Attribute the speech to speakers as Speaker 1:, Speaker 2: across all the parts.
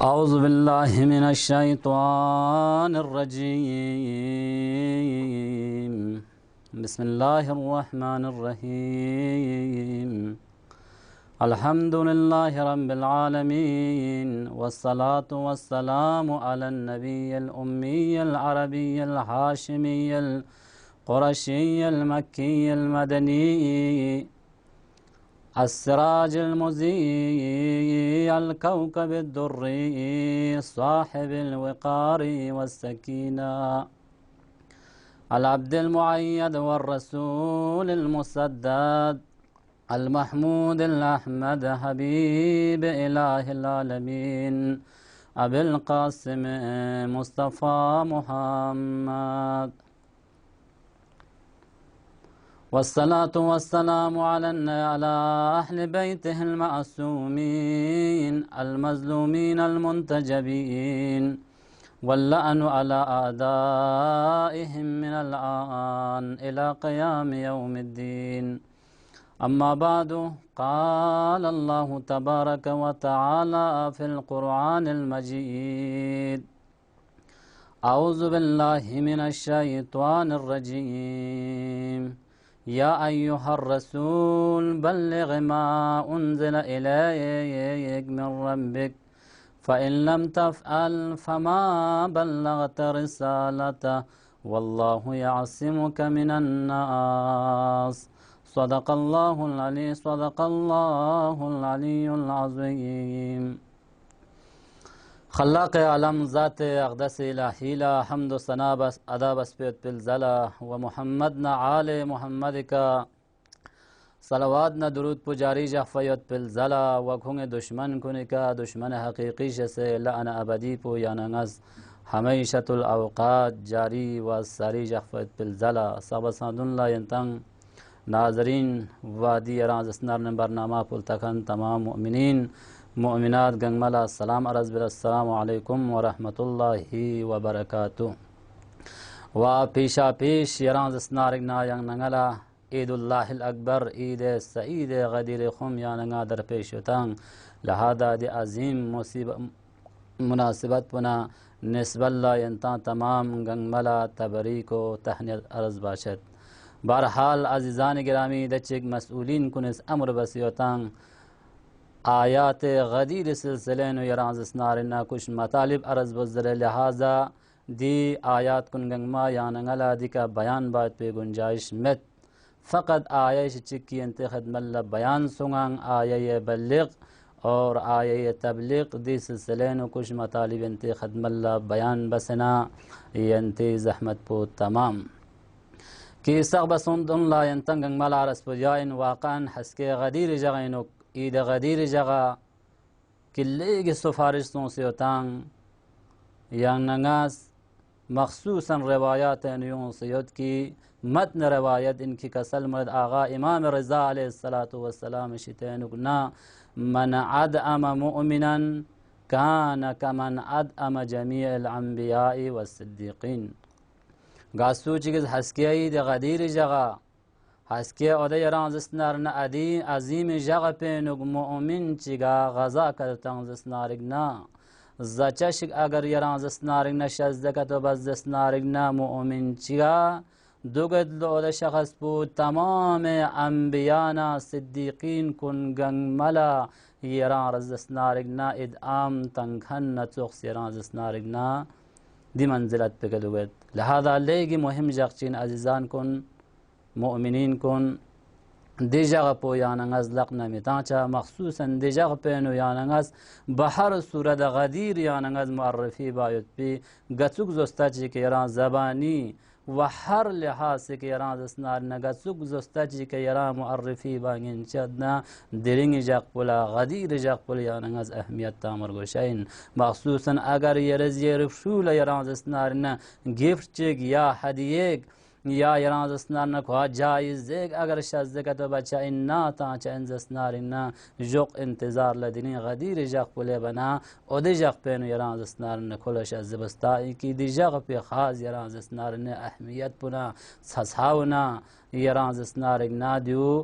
Speaker 1: أعوذ بالله من الشيطان الرجيم. بسم الله الرحمن الرحيم. الحمد لله رب العالمين، والصلاة والسلام على النبي الأمي العربي الهاشمي القرشي المكي المدني السراج المضيء الكوكب الدري صاحب الوقار والسكينة، العبد المؤيد والرسول المسدد، المحمود الأحمد حبيب إله العالمين، أبي القاسم مصطفى محمد. والصلاة والسلام على أهل بيته المعصومين المظلومين المنتجبين، واللعن على أعدائهم من الآن إلى قيام يوم الدين. أما بعد، قال الله تبارك وتعالى في القرآن المجيد: أعوذ بالله من الشيطان الرجيم. يا أيها الرسول بلغ ما أنزل إليك من ربك، فإن لم تفعل فما بلغت رسالته، والله يعصمك من الناس. صدق الله العلي العظيم. خلاق عالم ذات اقدس الهی لا حمد و ثنا بس ادا بس پیت پل زلا و محمد نا آل محمد کا صلوات نا درود پجاری جخفیت پل زلا و کھنگ دشمن کنی کا دشمن حقیقی سے لعن ابدی پو یاننگز ہمیشت الاوقات جاری و ساری جخفیت پل زلا. صحابہ سادن لا ینتنگ ناظرین وادی رازسنار برنامہ پل تکن تمام مؤمنین مؤمنات گنگملا السلام عرض السلام علیکم ورحمۃ اللہ وبرکاتہ. و پیشا پیش یرانز اسنارگنا ینگ ننگلا عید اللہ الاکبر عید سعید غدیر خم یاننگا در پیشتان لہذا دی عظیم مناسبت پنا نسب اللہ ینتا تمام گنگملا تبریک و تہنیت عرض باشد. بہرحال عزیزان گرامی دچک مسئولین کنس امر بسیوتان آیات غدیر سلسلے نو یرانز نارنا کچھ مطالب عرض بزر لہذا دی آیات کن گنگما یاننگلا دی کا بیان بات پہ گنجائش مت فقط آیش چکی انت خدم اللہ بیان سنگان آیہ بلغ اور آیہ تبلیغ دی سلسلے نو کچھ مطالب انت خدم اللہ بیان بسنا ینت زحمت پو تمام کی سغب سندن لا ینتن گنگملا عرض پو جائن واقعا حسک غدیر جغینو عید غدیر جگہ کلے کی سفارشوں سے اتانگ یانگ ننگاس مخصوصاً روایات نیون سید کی متن روایت ان کی کسل مرد آغا امام رضا علیہ السلام شتینکنا من ادعم مؤمنا کان کمن ادعم جمیع الانبیاء والصدیقین. گاسو چیز حسکی عید غدیر جگہ حسکی اودی رانزسنارنا ادی عظیم جغ پینگ مؤمن چیگا غذا کرتانزسنارگنا زچشک اگر یرانزسنارگنا شزدکت و بزدسنارگنا مؤمن چیگا دوگد لعود شخص پو تمام انبیانا صدیقین کن گنگ ملا یرانزسنارگنا ادعام تنگھن چوخ یرانزسنارگنا دی منزلت پکدوگد. لہذا لیگی مهم جغچین عزیزان کن مؤمنین کن دی جگہ پو یاننگز لقنا میتانچا مخصوصاً دی جگہ پینو یاننگز بہر صورت غدیر یاننگز معرفی بایت پی گچک زستا چی که یران زبانی و ہر لحاظ سے که یران زسنارنا گچک زستا چی که یران معرفی بانگین چدنا درنگ جگ پولا غدیر جگ پولا یاننگز اہمیت تامر گوشین مخصوصاً اگر یرزی رفشول یران زسنارنا گفت چک یا حدیق یا یرانز اسنارنا کو جائز دیکھ اگر شزدکت و بچہ انا تانچہ انز اسنارنا جوق انتظار لدنی غدیر جاق پلے بنا او دی جاق پینو یرانز اسنارنا کھولا شزبستائی کی دی جاق پی خاص یرانز اسنارنا اہمیت پنا سساونا یرانز اسنارنا دیو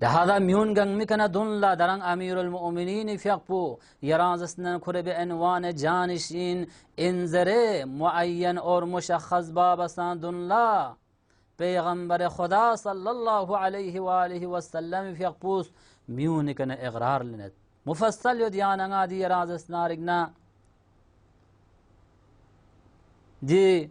Speaker 1: لهذا ميون جن مكنا دون لا درن أمير المؤمنين فيقبو يرازسنا كرب عنوان جانشين انزره معين اور مشخص بابسان دون لا پیغمبر خدا صلى الله عليه وآله وسلم فيقبوس ميون كنا إغرار لند مفصل يديانا غادي يرازسنا رجنا دي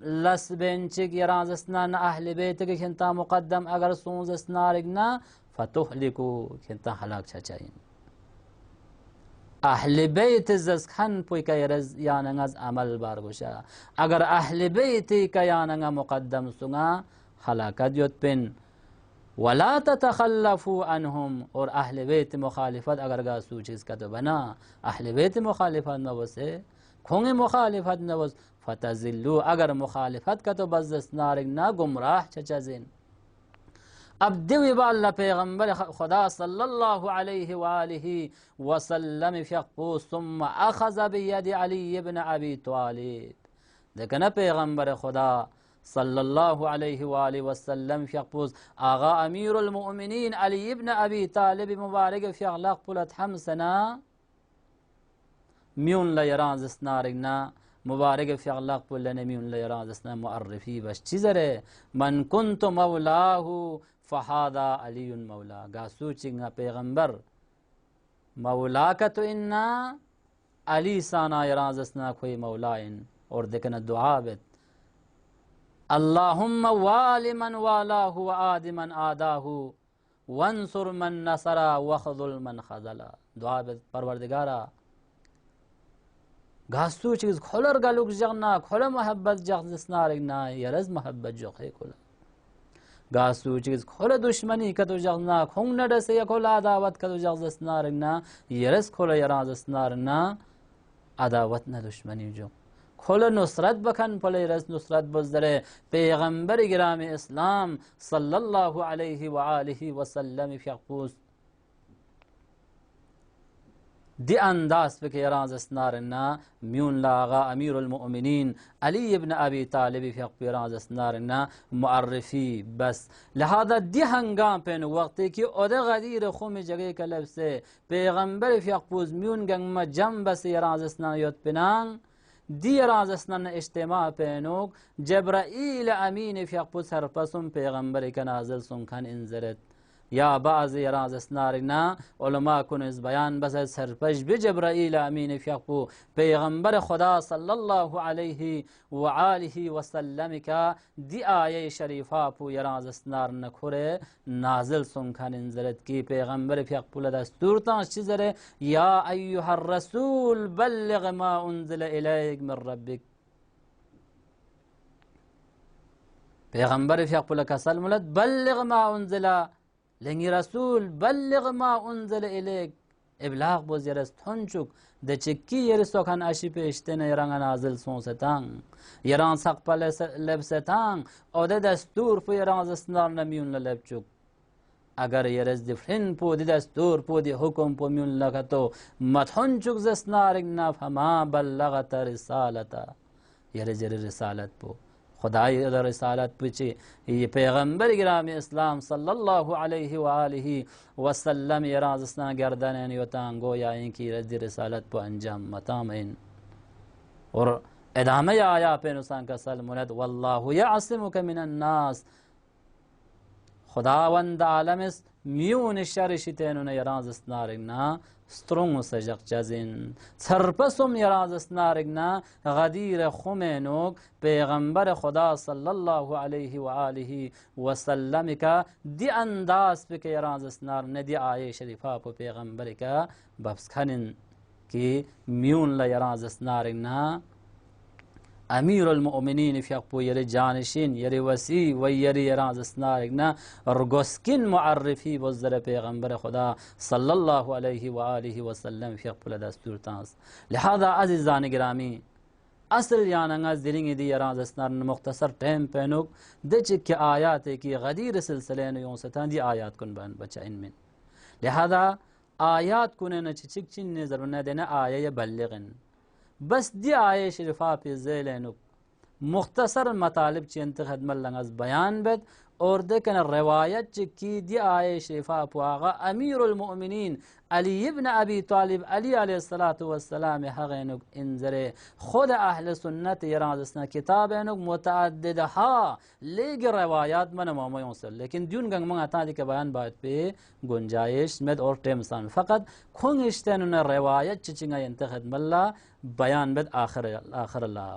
Speaker 1: لس بنچك يرازسنا أهل بيتك كنتا مقدم أجر سونزسنا رجنا فتهلكوا كنتا هلاك شاچين أهل بيت زسخن پوي كيرز يانغز عمل بارگوشا اگر أهل بيتي كيانغ مقدم سنغا هلاكت يوت بن ولا تتخلفوا عنهم اور أهل بيت مخالفت اگر گاسو چیز کا تو بنا أهل بيت مخالفت نوسه کھونگ مخالفت نوس فتزلو اگر مخالفت کا تو بزدست نارگنا گمراہ چچزین اب دیوی بالا پیغمبر خدا صلی اللہ علیہ وآلہ وسلم فیقبو ثم اخذ بید علی بن ابی طالب دیکھنا پیغمبر خدا صلی اللہ علیہ وآلہ وسلم فیقبوز آغا امیر المؤمنین علی بن ابی طالب مبارک فیغلق پلت حمسنا میون لیرانز نارگنا مبارک فیغلق پلن میون لیرانز معرفی بش چیزره من کنت مولاه فهذا علی مولا گاسو چنگا پیغمبر مولا کا تو انا علی سانا یرانزسنا کوئی مولا ان اور دیکھنا دعا بیت اللهم وال من والاه وآد من آداه وانصر من نصر وخذل من خذل دعا بیت پروردگارا گاسو چیز کھولر گلوک جغنا کھولا محبت جغزسنا رگنا یرز محبت جوخے کھولا گاسو چیز کھولا دشمنی کتو جغنا کھونگ نڈسے یا کھولا عداوت کتو جغزسنا رگنا یرز کھولا یرازسنا رگنا عداوت نا دشمنی جو کھولا نصرت بکن پلے رز نصرت بزدرے پیغمبر گرام اسلام صلی اللہ علیہ وآلہ وسلم فیقبوس دی انداز پہ کہ رازسنا رنا میون لاغا امیر المؤمنین علی ابن ابی طالب فیقبی رازسنا رنا معرفی بس لہذا دی ہنگام پہ وقتی کی اودے غدیر خوم جگہ کا لب سے پیغمبر فیقبوز میون گنگ ما جم بس رازسنا یوت پنان دی رازسنا اجتماع پینوک جبرائیل امین فیقبوز ہر پسم پیغمبر کا نازل سنکھن انزرت یا بعض رازسنا رنا علماء کنز بیان بس سرپش بجبرائیل امین فیقبو پیغمبر خدا صلی اللہ علیہ وآلہ وسلم کا دی آیے شریفہ پو یرازسنا رنا کھرے نازل سنکھن انزلت کی پیغمبر فیقبو لدستورتاں چیزرے یا ایوہ الرسول بلغ ما انزل الیک من ربک پیغمبر فیقبو لکسل ملت بلغ ما انزل لنگی رسول بلغ ما انزل الیک ابلاغ بوز یرس تھنچک ده چکی یرسو کن اشی پیشتن یرانگ نازل سونستان یران سق پا لبستان او ده دستور پو یران زستنار نمیون لبچک اگر یرس دفرین پو دی دستور پو دی حکم پو میون لکتو متحنچک زستنارک نفهما بلغت رسالتا یرس رسالت پو خدای در رسالت پوچی یہ پیغمبر گرام اسلام صلی اللہ علیہ وآلہ وسلم یرازسنا گردن یوتان گویا ان کی رد رسالت پو انجام متامین اور ادامہ آیا پہ نسان کا سلمونت واللہ یعصمک من الناس خداوند عالمس میون شرشتینون یرازسنا رگنا سترون سجق جزین سرپسم یرازسنا رگنا غدیر خمینوک پیغمبر خدا صلی اللہ علیہ وآلہ وسلم کا دی انداز پہ کہ یرازسنا رگنا دی آئے شریفہ پہ پیغمبر کا ببس کھنن کی میون لیرازسنا رگنا امیر المؤمنین فیقبو یری جانشین یری وسیع و یری یرازسنا رگنا رگسکن معرفی بزدر پیغمبر خدا صلی اللہ علیہ وآلہ وسلم فیقبو لدستور تانس لہذا عزیزان گرامی اصل یاننگا زرینگ دی یرازسنا مختصر ٹیم پینوک دے چک آیات کی غدیر سلسلے نیون ستان دی آیات کن بان بچا ان من لہذا آیات کنن چک چن نظرون دینا آیے بلغن بس دی آئے شرفا پی زیلینو مختصر مطالب چی انتخد ملنگ از بیان بد اور دیکن روایت چی دی آئے شرفا پو آغا امیر المؤمنین علی ابن ابی طالب علی علیہ السلام حقینو انزرے خود اہل سنت یرازسنا کتابینو متعدد ہا لیگ روایات من مومیون سے لیکن دیون گنگ منگا تا دی کے بیان باید پہ گنجائش مد اور ٹیمسان فقط کھنگ اشتینو روایت چی چنگا انتخد ملا بیان بد آخر اللہ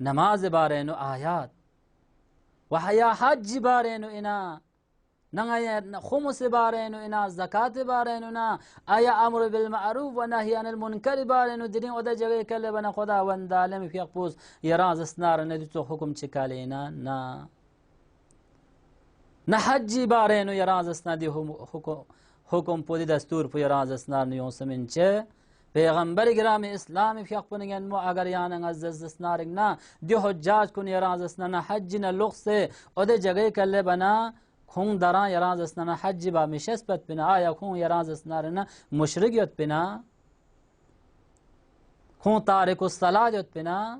Speaker 1: نماز بارینو آیات و حیا حج بارینو اینا نغایا خمس بارینو اینا زکات بارینو نا آیا امر بالمعروف و نهی عن المنکر بارینو درین اوده جگه کله بنا خداوند عالم فیق پوز یراز اسنار ندی تو حکم چکاله اینا نا نه حجی بارینو یراز اسنادی حکم پودی دستور پو یراز اسنار نیون سمین چه پیغمبر گرام اسلام فیق پونگن مو اگر یانن از اسنارگ نا دی حجاج کن یراز اسنار نه حج نه لغس اوده جگه کله بنا خون دران یراز اسنار حج با مشسبت بنا آیا خون یراز اسنار نه مشرک یوت بنا خون تارک الصلاة یوت بنا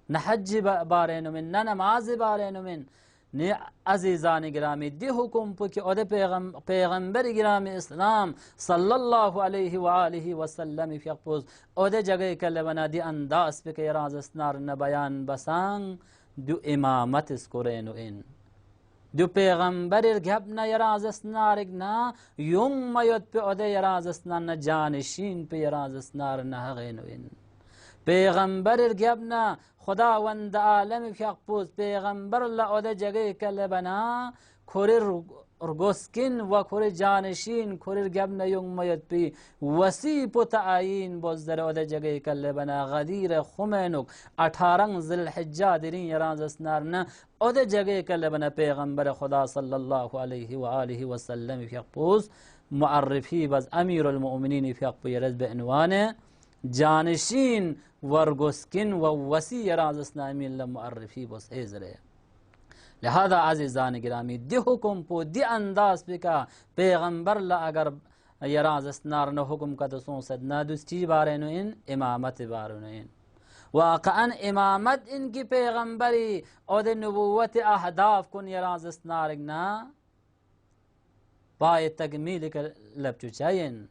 Speaker 1: نه حج بارینو من نه نماز بارینو من نه عزیزان گرامی دی حکم پو که اوده پیغمبر گرامی اسلام صلی الله علیه و آله و سلم فیق پوز اوده جگه کل بنا دی انداز پی که یراز اسنار نبیان بسان دو امامت اسکورینو این دو پیغمبر گب نه یراز اسنارگ نه یوم میاد پی اوده یراز اسنار نه جانشین پی یراز اسنار نه حقینو این پیغمبر گب نه خداوند عالم فیق پوز پیغمبر لعوده جگه کل بنا کوری رگسکن و کوری جانشین کوری گب نه یوم میاد پی وسی پو تعیین بزدر اوده جگه کل بنا غدیر خمینوک 18 ذی الحجه درین یراز اسنار نه اوده جگه کل بنا پیغمبر خدا صلی الله علیه و آله و سلم فیق پوز معرفی باز امیر المؤمنین فیق پو یرز به عنوان جانشین ورگسکن و وسی یراز اسلامی معرفی بس ایزره لہذا عزیزان گرامی دی حکم پو دی انداز پی کا پیغمبر لا اگر یراز اسنار نو حکم کا دسون صدنا دوس چی بارینو ان امامت بارینو ان واقعا امامت ان کی پیغمبری او دی نبوت اہداف کن یراز اسنارگ نا پای تکمیل کر لبچو چاین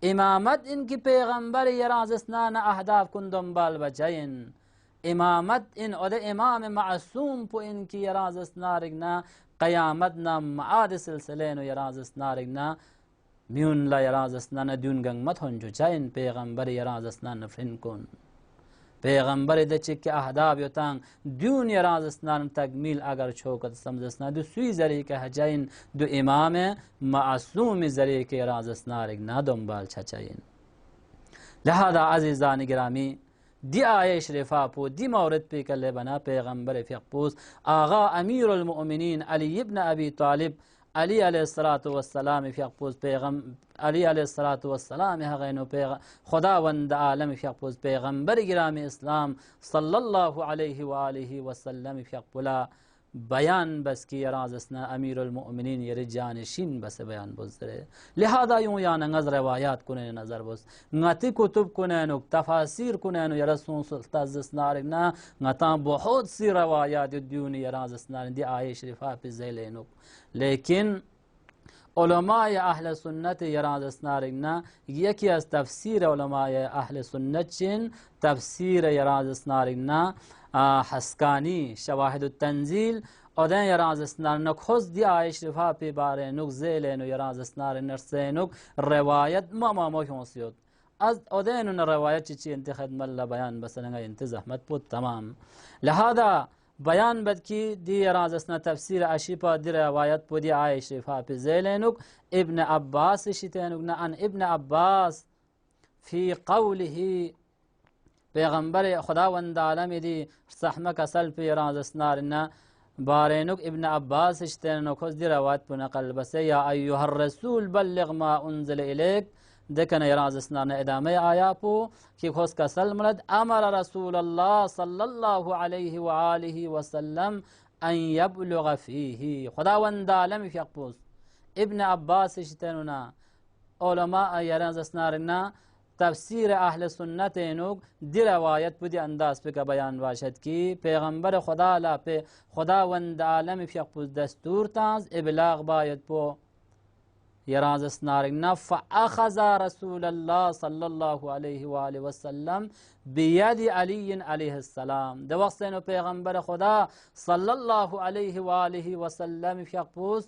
Speaker 1: امامت ان کی پیغمبر یراز اسنان اهداف کن دنبال بچین امامت ان او امام معصوم پو ان کی یراز اسنارگنا قیامت نا معاد سلسلین و یراز اسنارگنا میون لا یراز اسنان دون گنگ مت هنجو چین پیغمبر یراز اسنان نفرین کن پیغمبر ده چک اهداف یوتان دون یراز اسنان تکمیل اگر چوکت سمز اسنان دو سوی ذریعه که هجین دو امام معصوم ذریعه که یراز اسنان دنبال چچین لہذا عزیزان گرامی دی آیه شریفہ پو دی مورد پی کلے بنا پیغمبر فیق پوز آغا امیر المؤمنین علی ابن ابی طالب علی علیہ الصلاة والسلام فیق پوز علی علیہ الصلاة والسلام حقینو خداوند عالم فیق پوز پیغمبر گرامی اسلام صلی اللہ علیہ وآلہ وسلم فیق پولا بیان بس کی یراز اسنا امیر المؤمنین یر جانشین بس بیان بزدره لہذا یوں یانا نظر روایات کنین نظر بس نتی کتب کنین تفاسیر کنین یرسون سلطاز اسنارگنا نتا بہت سی روایات دیون یراز اسنارگنا دی آیه شریفہ پی زیلینو لیکن علماء اهل سنت یراز اسنارگنا یکی از تفسیر علماء اهل سنت چین تفسیر یراز اسنارگنا حسکانی شواهد التنزیل اودن یراز اسنارگنا خوز دی آیه شریفہ پی باره نک زیلینو یراز اسنارگنا نرسینو روایت ما موشونسیود از اودن روایت چی انتخاب ملا بیان بسنگا انت زحمت بود تمام لہذا بیان بد کی دی یراز اسنا تفسیر اشیپا دی روایت پو دی آیه شریفہ پی زیلینوک ابن عباس شتینوک نا ان ابن عباس فی قوله پیغمبر خداوند عالم دی صحمک اصل پی یراز اسنارنا بارینوک ابن عباس شتینوک دی روایت پو نقل بسے یا ایوہ الرسول بلغ ما انزل الیک دکن یراز اسنان ادامه آیا پو که خوز کا سلمرد امر رسول الله صلی الله علیه و آله و سلم ان یبلغ فیه خداوند عالم فیق پوز ابن عباس شتنونا علماء یراز اسنارنا تفسیر اهل سنت نوک دی روایت پو دی انداز پی که بیان باشد کی پیغمبر خدا لا پی خداوند عالم فیق پوز دستور تانز ابلاغ باید پو یراز اسنارگنا فأخذ رسول الله صلی الله علیه و آله وسلم بید علی علیه السلام ده وقت پیغمبر خدا صلی الله علیه و آله وسلم فیق پوز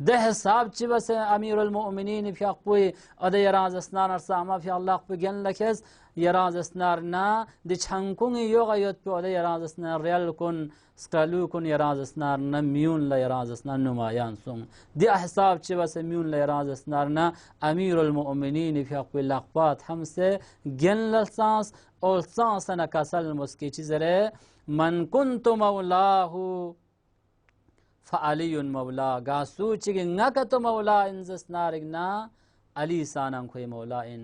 Speaker 1: ده حساب چی بس امیر المؤمنین فی اقوی اده یراز اسنار ارساما فی الله بگن لکز یراز اسنار نا دی چنکون یوغا یوت پی اده یراز اسنار ریال کن سکالو کن یراز اسنار نا میون ل یراز اسنار نمایان سون دی حساب چی بس میون ل یراز اسنار نا امیر المؤمنین فی اقوی لقبات همسه گن لسانس اور سانس نکاسل مسکی چیزره من کنت مولاه فعلی مولا گاسو چگی نکت مولا انزس نارگنا علی سانان خوی مولا ان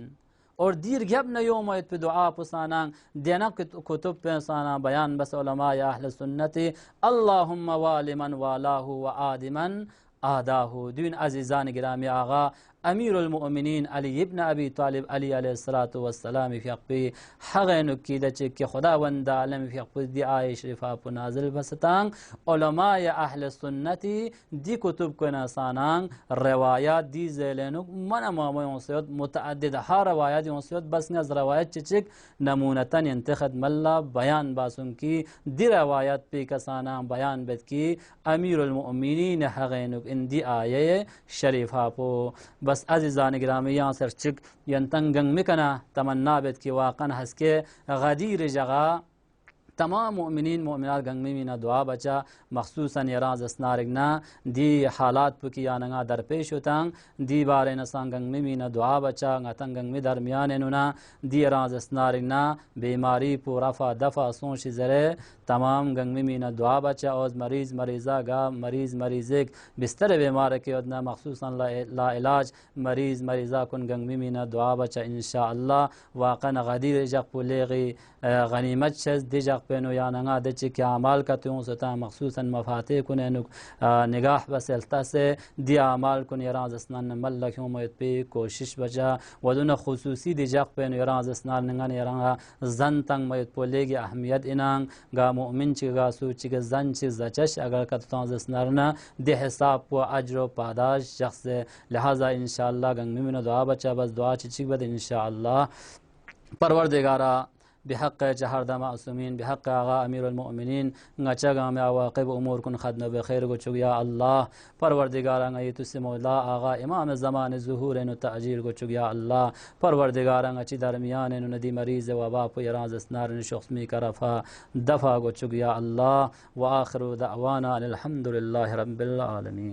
Speaker 1: اور دیر گب نیوم ایت پی دعا پسانان دینا کتب پسانان بیان بس علماء اہل سنتی اللہم والی من والاه و آدمن آداہو دین عزیزان گرامی آغا امیر المؤمنین علی ابن ابی طالب علی علیہ الصلوۃ والسلام فی اقبی حق نکیده چه که خداوند عالم فی اقبی دی آیه شریفه پو نازل بستان علماء اهل سنتی دی کتب کنه سانان روایات دی زیلنو من امام سید متعدد ها روایات سید بس از روایت چک نمونتن انتخاب ملا بیان باسون کی دی روایات پی کسانان بیان بد کی امیر المؤمنین حق نک ان دی آیه شریفه پو بس عزیزان گرامی یہاں سر چک ینتنگنگ مکنا تمنا بد کی واقعا ہس کے غدیر جگہ تمام مؤمنین مؤمنات گنگ مینا دعا بچا مخصوصا یراز اسنارگنا دی حالات پکی یانگا در پیش ہوتاں دی بارے نسان گنگ مینا دعا بچا غتن گنگ می درمیان نونا دی یراز اسنارگنا بیماری پو رفع دفع سونش زرے تمام گنگ مینا دعا بچا اوز مریض مریضہ گا مریض مریضک بستر بیمار کے ادنا مخصوصا لا علاج مریض مریضہ کن گنگ مینا دعا بچا انشاءاللہ واقعا غدیر جق پولیغی غنیمت شز دی جق پینو یانگا دچی که اعمال کتیون ستا مخصوصا مفاتح کنه نگاه بسلتا سے دی اعمال کن یراز اسنان ملک امید پی کوشش بجا ودون خصوصی دی جق پینو یراز اسنان نگان یرانگا زن تنگ مید پولیگی اهمیت اینان گا مؤمن چی گا سو چی گا زن چی زچش اگر کتتانز اسنارنا دی حساب پو اجر و پاداش شخص لہذا انشاءاللہ گنگ میمینو دعا بچا بس دعا چی چی بد انشاءاللہ پروردگارا بحق جهر معصومین بحق آقا امیر المؤمنین نچگا میں عواقب امور کن خدن بخیر کو چگ یا اللہ پروردگارا نگی تس مولا آقا امام زمان ظہور نو تأجیر کو چگ یا اللہ پروردگارا نچی درمیان نو ندی مریض وبا پو یراز اسنار شخص می کرفا دفع کو چگ یا اللہ وآخر دعوانا الحمد للہ رب العالمین.